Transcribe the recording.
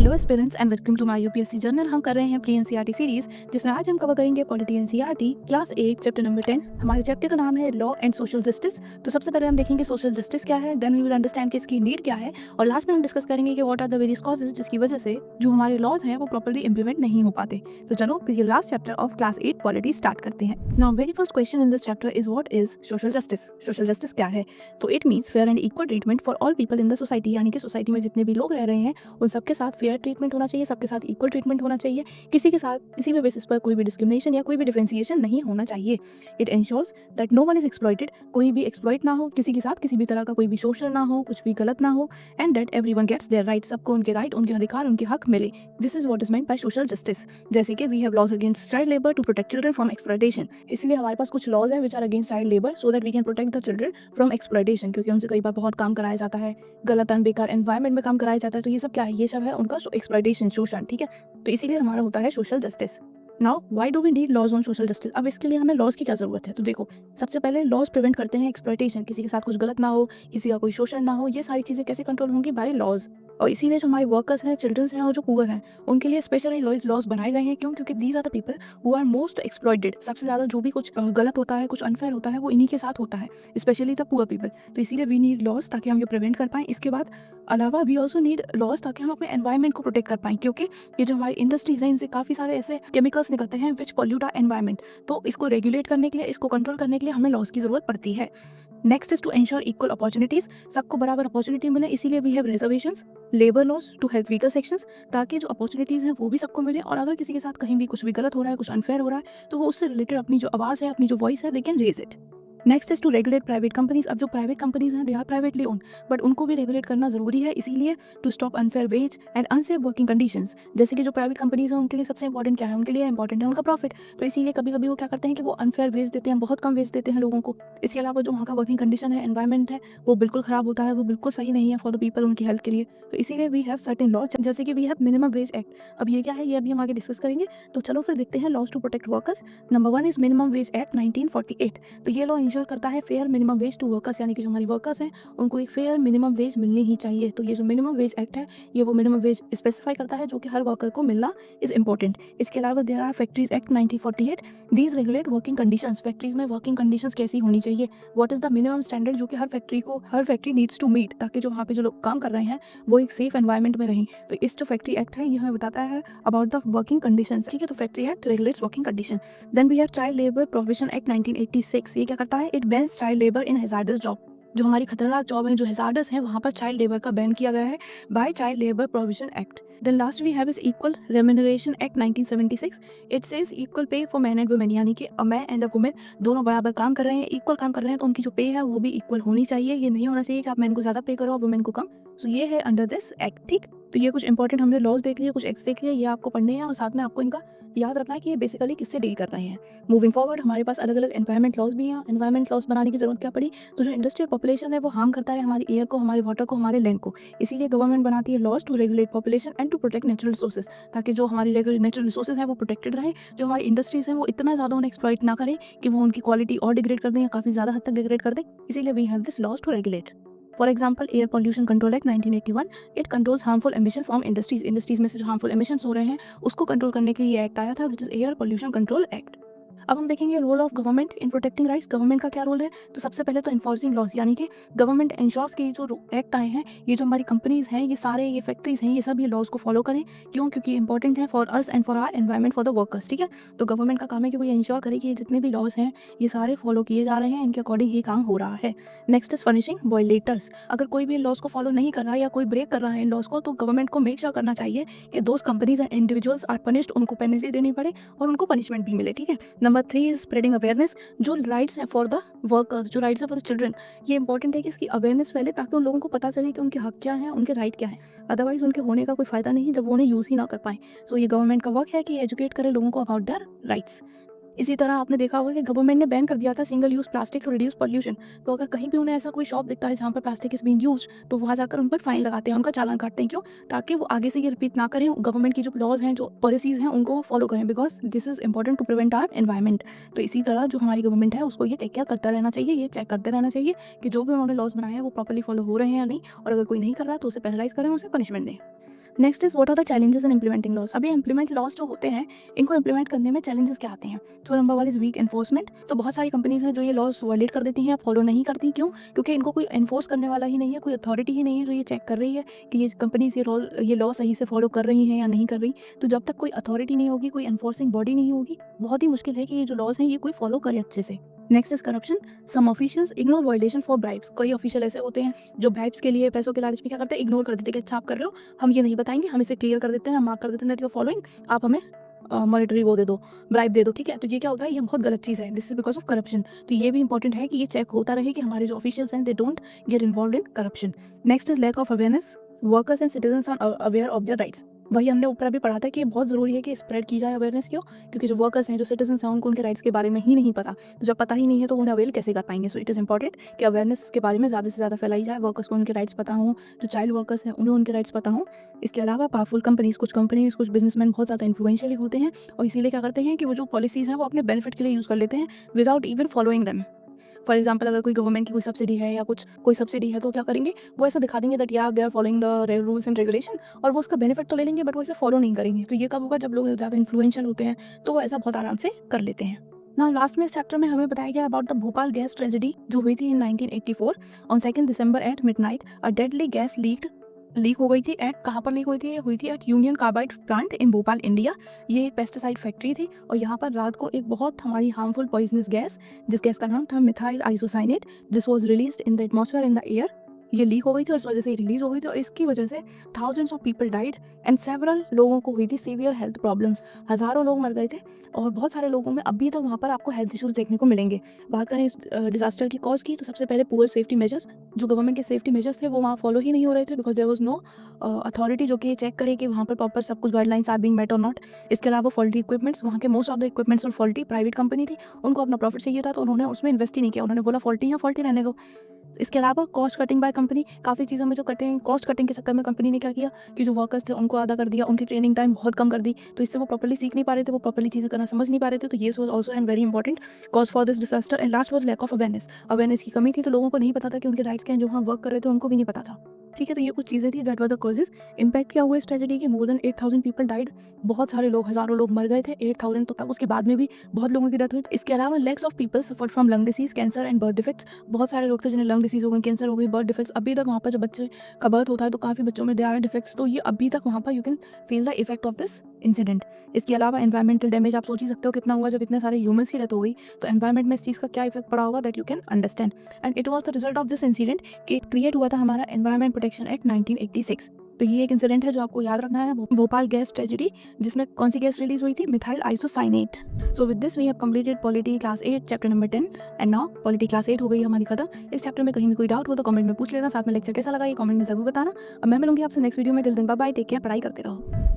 Hello aspirants and welcome to my UPSC journal. हम कर रहे हैं प्री एनसीईआरटी सीरीज, जिसमें आज हम कवर करेंगे polity NCERT class 8 chapter number 10। हमारे चैप्टर का नाम है लॉ एंड सोशल जस्टिस। तो सबसे पहले हम देखेंगे सोशल जस्टिस क्या है, देन वी विल अंडरस्टैंड कि इसकी नीड क्या है, और लास्ट में हम डिस्कस करेंगे कि what are the various causes जिसकी वजह से जो हमारे लॉज हैं वो प्रॉपर्ली इंप्लीमेंट नहीं हो पाते। तो चलो फिर ये last chapter of class 8 polity start करते हैं। Now very first question in this chapter is what is social justice. Social justice क्या है? तो it means fair and equal treatment for all people in the society, यानी कि society में जितने भी लोग रह रहे हैं उन सबके साथ फेयर ट्रीटमेंट होना चाहिए, सबके साथ इक्वल ट्रीटमेंट होना चाहिए, किसी के साथ किसी भी बेसिस पर कोई भी डिस्क्रिमिनेशन या कोई भी डिफरेंशिएशन नहीं होना चाहिए। It ensures that no one is exploited, कोई भी एक्सप्लॉइट ना हो, किसी के साथ किसी भी तरह का कोई भी शोषण ना हो, कुछ भी गलत ना हो, and that everyone gets their right, सबको उनके राइट, उनके अधिकार, उनके हक मिले। This is what is meant by social justice. जैसे कि we have laws against child labour to protect children from exploitation, इसलिए हमारे पास कुछ लॉज हैं which are against child labour so that we can protect the children from exploitation, क्योंकि उनसे कई बार बहुत काम कराया जाता है, गलत बेकार एनवायरमेंट में काम कराया जाता है। तो ये सब क्या है? ये सब है उनका एक्सप्लॉइटेशन, शोषण। ठीक है, तो इसीलिए हमारा होता है social justice. Now why do we need laws on social justice? अब इसके लिए हमें लॉज की क्या जरूरत है? तो देखो, सबसे पहले लॉज प्रिवेंट करते हैं एक्सप्लॉइटेशन, किसी के साथ कुछ गलत ना हो, किसी का कोई शोषण ना हो। ये सारी चीजें कैसे कंट्रोल होंगी? By laws. और इसीलिए जो हमारे वर्कर्स हैं, चिल्ड्रंस हैं और जो पुअर हैं, उनके लिए स्पेशली लॉज बनाए गए हैं। क्यों? क्योंकि these are the people who are most exploited. सबसे ज्यादा जो भी कुछ गलत होता है, कुछ अनफेयर होता है, वो इन्हीं के साथ होता है, स्पेशली द पुअर पीपल। तो इसीलिए वी नीड लॉज ताकि हम ये प्रिवेंट कर पाएं। इसके बाद अलावा वी ऑल्सो नीड लॉज ताकि हम अपने एनवायरमेंट को प्रोटेक्ट कर पाएं, क्योंकि ये जो हमारी इंडस्ट्रीज हैं इनसे काफ़ी सारे ऐसे केमिकल्स निकलते हैं विच पॉल्यूट आवर एनवायरमेंट। तो इसको रेगुलेट करने के लिए, इसको कंट्रोल करने के लिए हमें लॉज की जरूरत पड़ती है। Next is to ensure equal opportunities, सबको बराबर अपॉर्चुनिटी मिले, इसीलिए we have reservations, labour laws to help weaker sections, ताकि जो अपॉर्चुनिटीज हैं वो भी सबको मिले, और अगर किसी के साथ कहीं भी कुछ भी गलत हो रहा है, कुछ अनफेयर हो रहा है, तो वो उससे रिलेटेड अपनी जो आवाज़ है, अपनी जो वॉइस है, they can raise it. Next is to regulate private companies. अब जो प्राइवेट कंपनीज हैं they are privately own, but उनको भी रेगुलेट करना जरूरी है, इसीलिए to stop unfair wage and unsafe working conditions. जैसे कि जो प्राइवेट कंपनीज हैं उनके लिए सबसे इंपॉर्टेंट क्या है? उनके लिए इंपॉर्टेंट है उनका प्रॉफिट। तो इसीलिए कभी कभी वो क्या करते हैं कि वो अनफेयर वेज देते हैं, बहुत कम वेज देते हैं लोगों को। इसके अलावा जो वहाँ का वर्किंग कंडीशन है, एनवायरमेंट है, वो बिल्कुल खराब होता है, वो बिल्कुल सही नहीं है फॉर द पीपल, उनकी हेल्थ के लिए। तो इसीलिए वी हैव सर्टेन लॉज, जैसे कि we have minimum wage act. अब ये क्या है? ये अभी हम आगे डिस्कस करेंगे। तो चलो फिर देखते हैं laws to protect workers. Number 1 is minimum wage act 1948। तो ये लॉ इंश्योर करता है fair minimum wage to workers, यानी कि जो हमारी वर्कर्स हैं उनको एक फेयर मिनिमम वेज मिलनी ही चाहिए। तो ये जो मिनिमम वेज एक्ट है, ये वो मिनिमम वेज स्पेसिफाई करता है जो कि हर वर्कर को मिलना इज इंपॉर्टेंट। इसके अलावा there are factories act 1948। These regulate working conditions, factories में वर्किंग कंडीशंस कैसी होनी चाहिए, what is the minimum standard जो कि हर फैक्ट्री नीड्स टू मीट, ताकि जो वहाँ पे जो लोग काम कर रहे हैं वो एक सेफ एनवायरमेंट में रहें। तो इस जो फैक्ट्री एक्ट है ये हमें बताता है अबाउट द वर्किंग कंडीशंस। ठीक है, तो factory act regulates working condition. Then we have child labour provision act 1986। ये क्या करता है? It bans child labour in hazardous job. जो हमारी खतरनाक जॉब है, जो हैजार्डस है, वहाँ पर चाइल्ड लेबर का बैन किया गया है by child labour provision act. Then last we have is equal remuneration act 1976। It says equal pay for man and women, यानी कि a man and a women दोनों बराबर काम कर रहे हैं, इक्वल काम कर रहे हैं, तो उनकी जो पे है वो भी इक्वल होनी चाहिए। ये नहीं होना चाहिए कि आप मैन को ज़्यादा पे करो और वुमेन को कम। तो ये है अंडर दिस एक्ट। ठीक, तो ये कुछ इंपॉर्टेंट हमने लॉज देख लिए, कुछ एक्ट्स देख लिए, ये आपको पढ़ने हैं और साथ में आपको इनका याद रखना है कि ये बेसिकली किससे डील कर रहे हैं। मूविंग फॉरवर्ड हमारे पास अलग अलग एनवायरमेंट लॉज भी हैं। एनवायरमेंट लॉज बनाने की जरूरत क्या पड़ी? तो जो इंडस्ट्रियल पॉपुलेशन है वो हार्म करता है हमारी एयर को, हमारे वाटर को, हमारे लैंड को, इसीलिए गवर्नमेंट बनाती है laws to regulate population and to protect natural resources, ताकि जो हमारी नेचुरल रिसोर्सेज हैं वो प्रोटेक्टेड रहे, जो हमारी इंडस्ट्रीज हैं वो इतना ज़्यादा उन्हें एक्सप्लॉइट ना करें कि वो उनकी क्वालिटी और डिग्रेड कर दें या काफ़ी ज़्यादा हद तक डिग्रेड कर दें। इसीलिए we have this laws to regulate. For example air pollution control act 1981। It controls harmful emission from industries. Industries में से जो हार्मफुल एमिशंस हो रहे हैं उसको कंट्रोल करने के लिए ये एक्ट आया था, which is air pollution control act. अब हम देखेंगे role of government in protecting rights. Government का क्या रोल है? तो सबसे पहले तो इन्फोर्सिंग लॉज, यानी कि गवर्नमेंट इंश्योर्स की जो एक्ट आए हैं, ये जो हमारी कंपनीज हैं, ये सारे ये फैक्ट्रीज हैं, ये सब ये लॉज को फॉलो करें। क्यों? क्योंकि इंपॉर्टेंट है for us and for our environment, for the workers. ठीक है, तो गवर्नमेंट का काम है कि वो ये इंश्योर करे कि ये जितने भी लॉज हैं ये सारे फॉलो किए जा रहे हैं, इनके अकॉर्डिंग ही काम हो रहा है। Next is furnishing violators. अगर कोई भी लॉज को फॉलो नहीं कर रहा है या कोई ब्रेक कर रहा है इन लॉज को, तो गवर्नमेंट को मेक श्योर करना चाहिए कि those companies and individuals are punished, उनको पेनल्टी देनी पड़े और उनको पनिशमेंट भी मिले। ठीक है, नंबर 3 इज स्प्रेडिंग अवेयरनेस। जो राइट्स हैं फॉर द वर्कर्स, जो राइट्स हैं फॉर द चिल्ड्रन, ये इंपॉर्टेंट है कि इसकी अवेयरनेस फैले, ताकि उन लोगों को पता चले कि उनके हक क्या हैं, उनके राइट क्या हैं। अदरवाइज उनके होने का कोई फायदा नहीं जब वो उन्हें यूज़ ही ना कर पाए। तो ये गवर्नमेंट का वर्क है कि एजुकेट करे लोगों को अबाउट देयर राइट्स। इसी तरह आपने देखा होगा कि गवर्नमेंट ने बैन कर दिया था single use plastic to reduce pollution. तो अगर कहीं भी उन्हें ऐसा कोई शॉप दिखता है जहाँ पर प्लास्टिक इज बीइंग यूज्ड, तो वहाँ जाकर उन पर फाइन लगाते हैं, उनका चालान काटते हैं। क्यों? ताकि वो आगे से ये रिपीट ना करें, गवर्नमेंट की जो लॉज हैं, जो पॉलिसीज हैं, उनको फॉलो करें, because this is important to prevent our environment. तो इसी तरह जो हमारी गवर्नमेंट है उसको ये टेक केयर करता रहना चाहिए, ये चेक करते रहना चाहिए कि जो भी उन्होंने लॉज बनाए हैं वो प्रॉपर्ली फॉलो हो रहे हैं या नहीं, और अगर कोई नहीं कर रहा तो उसे पेनलाइज करें, उसे पनिशमेंट दें। Next is what are the challenges in implementing laws. अभी इम्प्लीमेंट लॉज जो होते हैं इनको इम्प्लीमेंट करने में चैलेंजेस क्या आते हैं। तो number one is weak enforcement. तो बहुत सारी कंपनीज हैं जो ये लॉज वायलेट कर देती हैं, फॉलो नहीं करती। क्यों? क्योंकि इनको कोई एनफोर्स करने वाला ही नहीं है, कोई अथॉरिटी ही नहीं है जो ये चेक कर रही है कि ये कंपनीज ये लॉ सही से फॉलो कर रही हैं या नहीं कर रही। तो जब तक कोई अथॉरिटी नहीं होगी, कोई एनफोर्सिंग बॉडी नहीं होगी, बहुत ही मुश्किल है कि ये जो लॉज हैं ये कोई फॉलो करे अच्छे से। Next is corruption. Some officials ignore violation for bribes. कई ऑफिशियल ऐसे होते हैं जो ब्राइब्स के लिए, पैसों के लालच में क्या करते हैं, इग्नोर कर देते हैं कि अच्छा आप कर रहे हो, हम ये नहीं बताएंगे, हम इसे क्लियर कर देते हैं, हम मार्क कर देते हैं दैट यू फॉलोइंग, आप हमें मॉनिटरी वो दे दो, ब्राइब दे दो, ठीक है। तो ये क्या होता है, ये बहुत गलत चीज़ है, this is because of corruption. तो ये भी इंपॉर्टेंट है कि ये चेक होता रहे कि हमारे जो ऑफिशियल्स हैं they don't get involve in corruption. Next is lack of awareness. Workers and citizens are aware of their rights. वही हमने ऊपर अभी पढ़ा था कि बहुत ज़रूरी है कि स्प्रेड की जाए अवेयरनेस। क्यों? क्योंकि जो वर्कर्स हैं, जो सिटीजन्स हैं, उनको उनके राइट्स के बारे में ही नहीं पता। तो जब पता ही नहीं है तो उन्हें अवेल कैसे कर पाएंगे। सो इट इज़ इंपॉर्टेंट कि अवेयरनेस के बारे में ज़्यादा से ज़्यादा फैलाई जाए, वर्कर्स को उनके राइट्स पता हों, जो चाइल्ड वर्कर्स हैं उन्हें उनके राइट्स पता हों। इसके अलावा पावरफुल कंपनीज, कुछ बिजनेसमैन बहुत ज़्यादा इन्फ्लुएंशियल होते हैं और इसीलिए क्या करते हैं कि वो जो पॉलिसीज़ हैं वो अपने बेनिफिट के लिए यूज़ कर लेते हैं without even following them. For example, अगर कोई गवर्नमेंट की कोई सब्सिडी है या कोई सब्सिडी है तो क्या करेंगे, वो ऐसा दिखा देंगे दैट यार they are following the rules and regulation, और वो उसका बेनिफिट तो ले लेंगे बट वो इसे फॉलो नहीं करेंगे। तो ये कब होगा, जब लोग ज़्यादा इन्फ्लुएंशियल होते हैं तो वो ऐसा बहुत आराम से कर लेते हैं ना। लास्ट में इस चैप्टर में हमें बताया गया about the Bhopal gas tragedy जो हुई थी in 1984 on 2 December at midnight. A deadly gas leak हो गई थी। एट कहाँ पर लीक हुई थी? ये हुई थी at Union Carbide plant in Bhopal, India. ये एक पेस्टिसाइड फैक्ट्री थी और यहाँ पर रात को एक बहुत हमारी हार्मफुल पॉइजनस गैस, जिस गैस का नाम था methyl isocyanate, this was released in the atmosphere in the air. ये लीक हो गई थी और इस वजह से रिलीज हो गई थी और इसकी वजह से thousands of people died and several लोगों को हुई थी सीवियर हेल्थ प्रॉब्लम्स। हज़ारों लोग मर गए थे और बहुत सारे लोगों में अभी तक वहाँ पर आपको हेल्थ इश्यूज देखने को मिलेंगे। बात करें इस डिजास्टर की कॉज की, तो सबसे पहले पुअर सेफ्टी मेजर्स। जो गवर्नमेंट के सेफ्टी मेजर्स थे वो वहाँ फॉलो ही नहीं हो रहे थे because there was no authority जो कि चेक करे कि वहाँ पर प्रॉपर सब कुछ गाइडलाइंस आर बीइंग मेट और नॉट। इसके अलावा फॉल्टी इक्विपमेंट्स, वहाँ के मोस्ट ऑफ द इक्विपमेंट्स और फॉल्टी, प्राइवेट कंपनी थी, उनको अपना प्रॉफिट चाहिए था तो उन्होंने उसमें इन्वेस्ट ही नहीं किया, उन्होंने बोला फॉल्टी या फॉल्टी रहने दो। इसके अलावा कॉस्ट कटिंग बाय कंपनी, काफ़ी चीज़ों में जो कटिंग, कॉस्ट कटिंग के चक्कर में कंपनी ने क्या किया कि जो वर्कर्स थे उनको आधा कर दिया, उनकी ट्रेनिंग टाइम बहुत कम कर दी, तो इससे वो प्रॉपर्ली सीख नहीं पा रहे थे, वो प्रॉपर्ली चीज़ें करना समझ नहीं पा रहे थे। तो ये was also an very important cause for this disaster. And last was lack of awareness की कमी थी, तो लोगों को नहीं पता था कि उनके राइट्स क्या हैं, जो वहाँ वर्क कर रहे थे उनको भी नहीं पता था। ठीक है, तो ये कुछ चीज़ें थी that were the causes. Impact क्या हुआ इस ट्रेजेडी के, मोर देन 8000 पीपल डाइड, बहुत सारे लोग, हज़ारों लोग मर गए थे, 8000 तो तक, उसके बाद में भी बहुत लोगों की डेथ हुई। इसके अलावा lakhs of people suffered from lung disease, cancer and birth defects. बहुत सारे लोग थे जिन्हें लंग डिसीज हो गई, कैंसर हो गई, बर्थ डिफेक्ट्स। अभी तक वहाँ पर जब बच्चे का बर्थ होता है तो काफ़ी बच्चों में दे आर डिफेक्ट्स, तो ये अभी तक वहाँ पर you can feel the effect of this incident. इसके अलावा एनवायरमेंटल डैमेज, आप सोच ही सकते हो कितना हुआ जब इतने सारे ह्यूमंस की डेथ हो गई, तो एनवायरमेंट में इस चीज़ का क्या इफेक्ट पड़ा होगा that you can understand. And it was the result of this incident कि क्रिएट हुआ था हमारा एनवायरमेंट प्रोटेक्शन एक्ट 1986। तो ये एक इंसिडेंट है जो आपको याद रखना है, भोपाल गैस ट्रेजेडी, जिसमें कौन सी गैस रिलीज हुई थी, methyl isocyanate. So with this we have completed polity class 8 chapter number 10 and now polity class 8 हो गई हमारी खत्म। इस चैप्टर में कहीं भी कोई डाउट हो तो कमेंट में पूछ लेना, साथ में लेक्चर कैसा लगा ये कमेंट में जरूर बताना। अब मैं मिलूंगी आपसे नेक्स्ट वीडियो में। Till then bye bye, take care, पढ़ाई करते रहो।